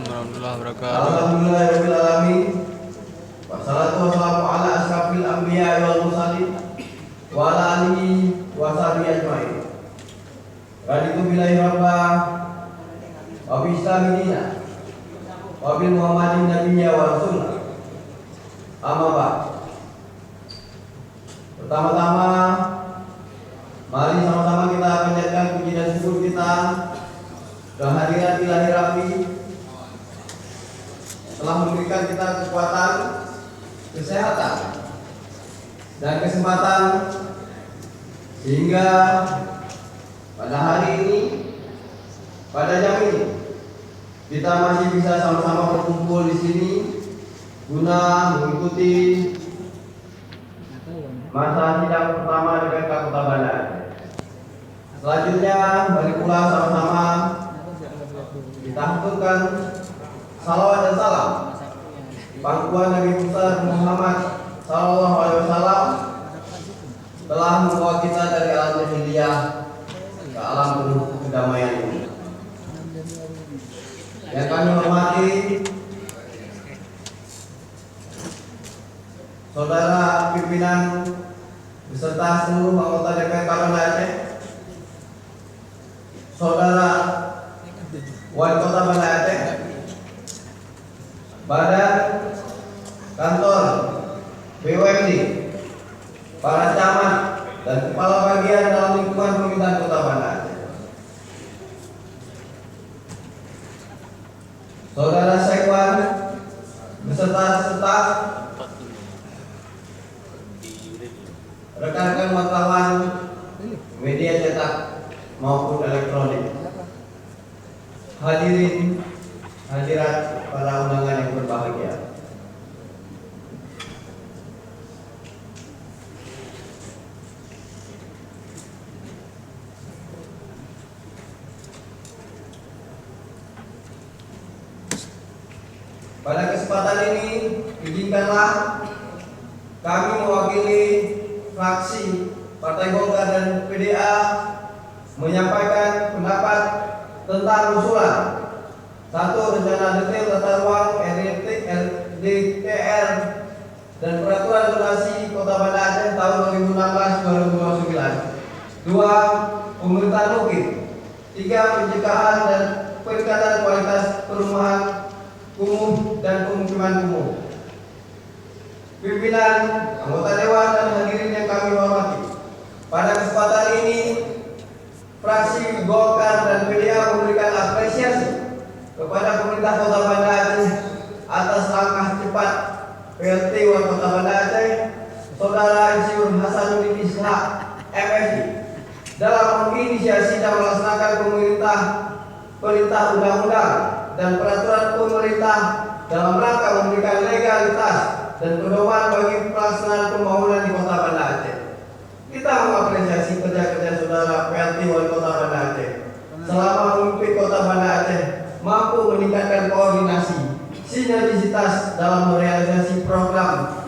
Waalaikumsalam warahmatullahi wabarakatuh. Alhamdulillahirabbil alamin. Wassalatu wassalamu ala asyrafil anbiya wal mursalin wa ala alihi wa sahbihi ajmain. Raditu billahi rabba wa bi islami dina wa bil muhammadin nabiyya wa rasulah. Amma ba'd. Pertama-tama mari sama-sama kita panjatkan puji dan syukur kita kehadirat Ilahi Rabbi telah memberikan kita kekuatan, kesehatan, dan kesempatan sehingga pada hari ini, pada jam ini, kita masih bisa sama-sama berkumpul di sini guna mengikuti masa sidang pertama DPK Kota Banda. Selanjutnya, mari pula sama-sama kita haturkan salawat dan salam pangkuan Nabi Muhammad Sallallahu Alaihi Wasallam telah membawa kita dari alam jahiliyah ke alam penuh kedamaian ini. Yang kami hormati saudara pimpinan beserta seluruh anggota DPR Banda Aceh, saudara Wali Kota Banda Aceh, badan kantor BUMD, para camat dan kepala bagian dalam lingkungan pemerintahan Kota Banda Aceh, saudara Sekwan beserta staf, rekan-rekan wartawan media cetak maupun elektronik, hadirin hadirat para undangan yang berbahagia. Pada kesempatan ini izinkanlah kami mewakili fraksi Partai Golkar dan PDA menyampaikan pendapat tentang usulan 1. Rencana detail tata ruang RDTR dan peraturan zonasi Kota Banda Aceh tahun 2016-2029. 2. Pemerintahan mungkin. 3. Pencegahan dan peningkatan kualitas perumahan kumuh dan pemukiman kumuh. Pimpinan, anggota dewan dan hadirin yang kami hormati, pada kesempatan ini fraksi Golkar dan PDA memberikan apresiasi kepada pemerintah Kota Banda Aceh atas langkah cepat PLT Wali Kota Banda Aceh, Saudara Insinyur Hasanuddin Ishak MSI, dalam menginisiasi dan melaksanakan perintah undang-undang dan peraturan pemerintah dalam rangka memberikan legalitas dan pedoman bagi pelaksanaan pembangunan di Kota Banda Aceh. Kita mengapresiasi kerja-kerja saudara PLT Wali Kota Banda Aceh selama memimpin Kota Banda Aceh mampu meningkatkan koordinasi, sinergisitas dalam merealisasi program